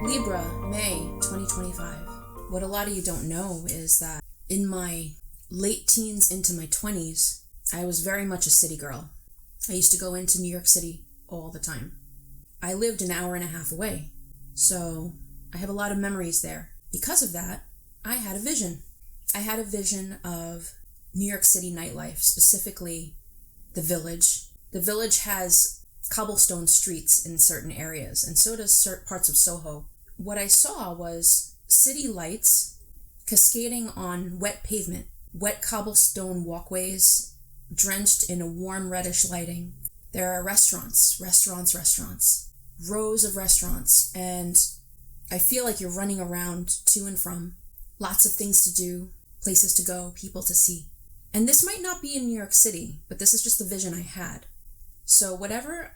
Libra May 2025. What a lot of you don't know is that in my late teens into my 20s, I was very much a city girl. I used to go into New York City all the time. I lived an hour and a half away, so I have a lot of memories there. Because of that, I had a vision. I had a vision of New York City nightlife, specifically the Village. The Village has cobblestone streets in certain areas, and so does certain parts of Soho. What I saw was city lights cascading on wet pavement, wet cobblestone walkways drenched in a warm reddish lighting. There are restaurants, rows of restaurants, and I feel like you're running around to and from. Lots of things to do, places to go, people to see. And this might not be in New York City, but this is just the vision I had. So whatever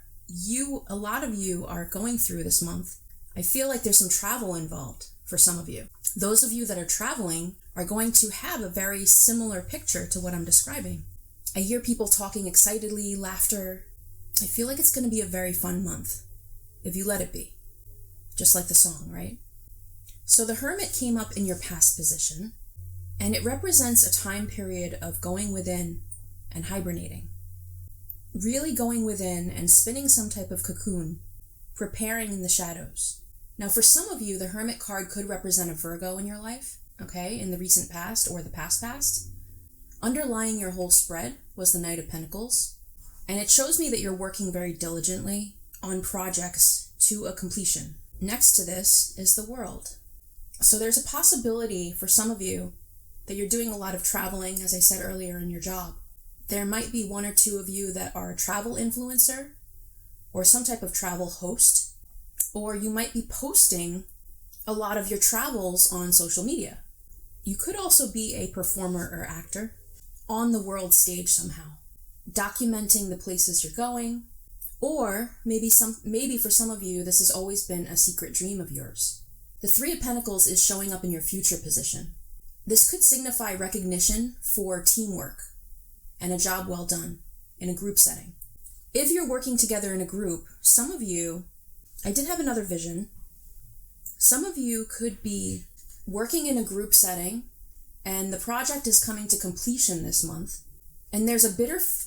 a lot of you are going through this month, I feel like there's some travel involved for some of you. Those of you that are traveling are going to have a very similar picture to what I'm describing. I hear people talking excitedly, laughter. I feel like it's going to be a very fun month, if you let it be. Just like the song, right? So the Hermit came up in your past position, and it represents a time period of going within and hibernating. Really going within and spinning some type of cocoon, preparing in the shadows. Now, for some of you, the Hermit card could represent a Virgo in your life, okay, in the recent past or the past. Underlying your whole spread was the Knight of Pentacles, and it shows me that you're working very diligently on projects to a completion. Next to this is the World. So there's a possibility for some of you that you're doing a lot of traveling, as I said earlier, in your job. There might be one or two of you that are a travel influencer or some type of travel host, or you might be posting a lot of your travels on social media. You could also be a performer or actor on the world stage somehow, documenting the places you're going, or maybe for some of you, this has always been a secret dream of yours. The Three of Pentacles is showing up in your future position. This could signify recognition for teamwork and a job well done in a group setting. If you're working together in a group, some of you, I did have another vision. Some of you could be working in a group setting and the project is coming to completion this month. And there's a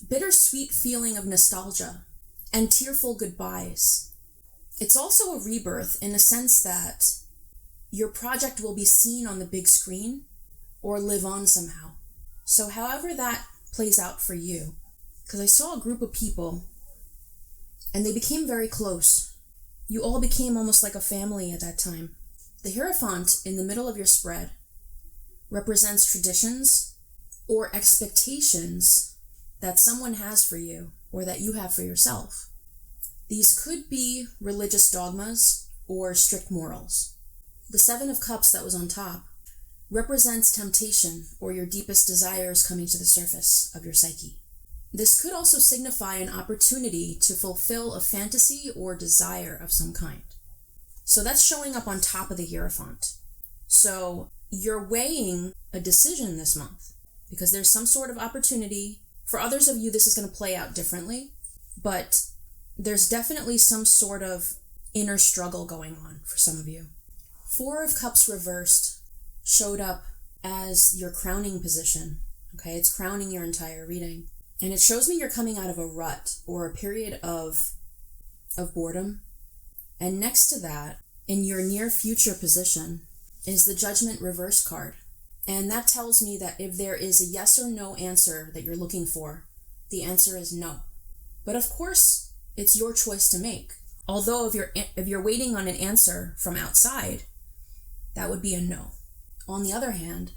bittersweet feeling of nostalgia and tearful goodbyes. It's also a rebirth in a sense that your project will be seen on the big screen or live on somehow. So however that plays out for you, because I saw a group of people and they became very close. You all became almost like a family at that time. The Hierophant in the middle of your spread represents traditions or expectations that someone has for you or that you have for yourself. These could be religious dogmas or strict morals. The Seven of Cups that was on top represents temptation or your deepest desires coming to the surface of your psyche. This could also signify an opportunity to fulfill a fantasy or desire of some kind. So that's showing up on top of the Hierophant. So you're weighing a decision this month because there's some sort of opportunity. For others of you, this is going to play out differently, but there's definitely some sort of inner struggle going on for some of you. Four of Cups reversed showed up as your crowning position. Okay, it's crowning your entire reading. And it shows me you're coming out of a rut or a period of boredom. And next to that, in your near future position, is the Judgment reverse card. And that tells me that if there is a yes or no answer that you're looking for, the answer is no. But of course, it's your choice to make. Although if you're waiting on an answer from outside, that would be a no. On the other hand,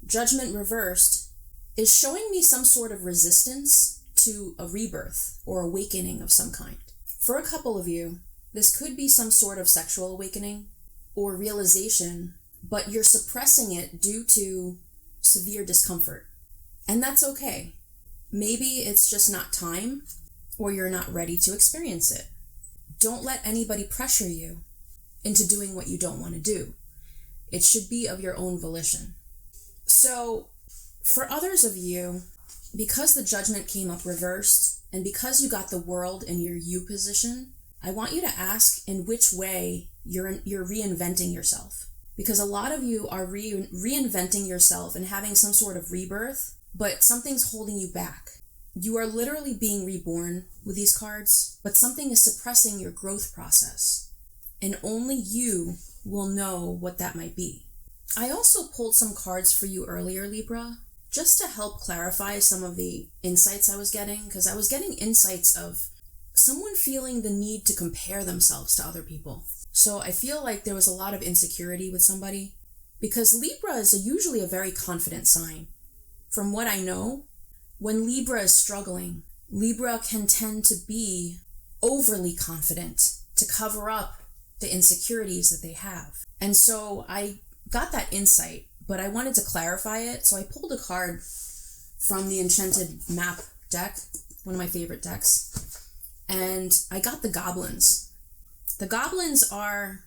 Judgment reversed is showing me some sort of resistance to a rebirth or awakening of some kind. For a couple of you, this could be some sort of sexual awakening or realization, but you're suppressing it due to severe discomfort. And that's okay. Maybe it's just not time or you're not ready to experience it. Don't let anybody pressure you into doing what you don't want to do. It should be of your own volition. So, for others of you, because the Judgment came up reversed, and because you got the World in your you position, I want you to ask in which way you're reinventing yourself. Because a lot of you are reinventing yourself and having some sort of rebirth, but something's holding you back. You are literally being reborn with these cards, but something is suppressing your growth process. And only you will know what that might be. I also pulled some cards for you earlier, Libra, just to help clarify some of the insights I was getting, because I was getting insights of someone feeling the need to compare themselves to other people. So I feel like there was a lot of insecurity with somebody, because Libra is usually a very confident sign. From what I know, when Libra is struggling, Libra can tend to be overly confident to cover up the insecurities that they have. And so I got that insight, but I wanted to clarify it. So I pulled a card from the Enchanted Map deck, one of my favorite decks, and I got the goblins. The goblins are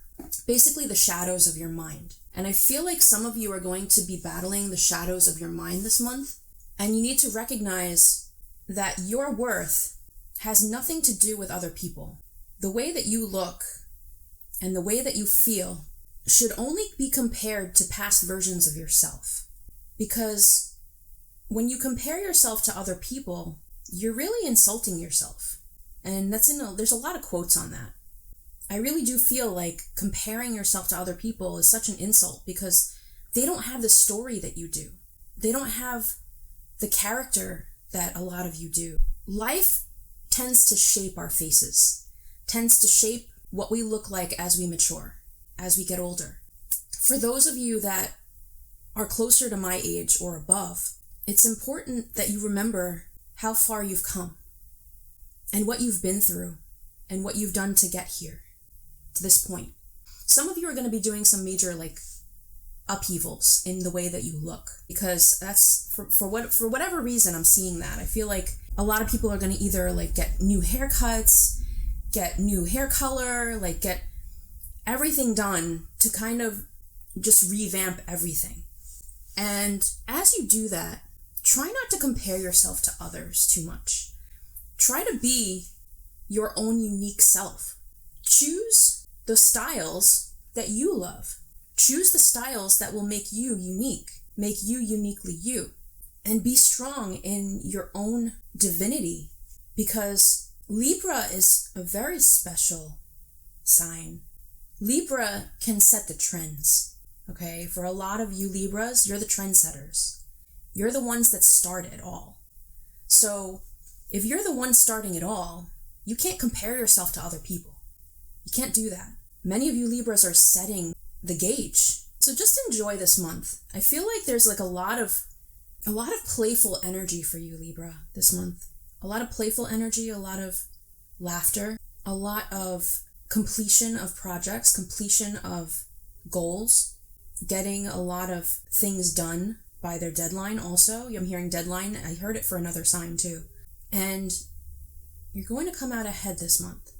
basically the shadows of your mind. And I feel like some of you are going to be battling the shadows of your mind this month. And you need to recognize that your worth has nothing to do with other people. The way that you look and the way that you feel should only be compared to past versions of yourself. Because when you compare yourself to other people, you're really insulting yourself. And there's a lot of quotes on that. I really do feel like comparing yourself to other people is such an insult, because they don't have the story that you do. They don't have the character that a lot of you do. Life tends to shape our faces, tends to shape what we look like as we mature, as we get older. For those of you that are closer to my age or above, it's important that you remember how far you've come and what you've been through and what you've done to get here, to this point. Some of you are going to be doing some major upheavals in the way that you look, because that's for whatever reason I'm seeing that. I feel like a lot of people are going to either get new haircuts, get new hair color, get everything done to kind of just revamp everything. And as you do that, try not to compare yourself to others too much. Try to be your own unique self. Choose the styles that you love. Choose the styles that will make you unique, make you uniquely you, and be strong in your own divinity, because Libra is a very special sign. Libra can set the trends, okay? For a lot of you Libras, you're the trendsetters. You're the ones that start it all. So if you're the one starting it all, you can't compare yourself to other people. You can't do that. Many of you Libras are setting the gauge. So just enjoy this month. I feel like there's a lot of playful energy for you, Libra, this month. A lot of playful energy, a lot of laughter, a lot of completion of projects, completion of goals, getting a lot of things done by their deadline also. I'm hearing deadline. I heard it for another sign too. And you're going to come out ahead this month.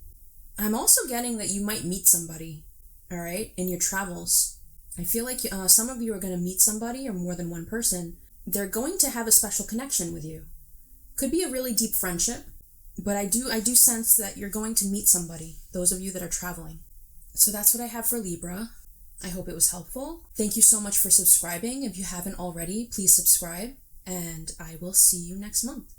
I'm also getting that you might meet somebody, all right, in your travels. I feel like some of you are going to meet somebody, or more than one person. They're going to have a special connection with you. Could be a really deep friendship, but I do sense that you're going to meet somebody, those of you that are traveling. So that's what I have for Libra. I hope it was helpful. Thank you so much for subscribing. If you haven't already, please subscribe, and I will see you next month.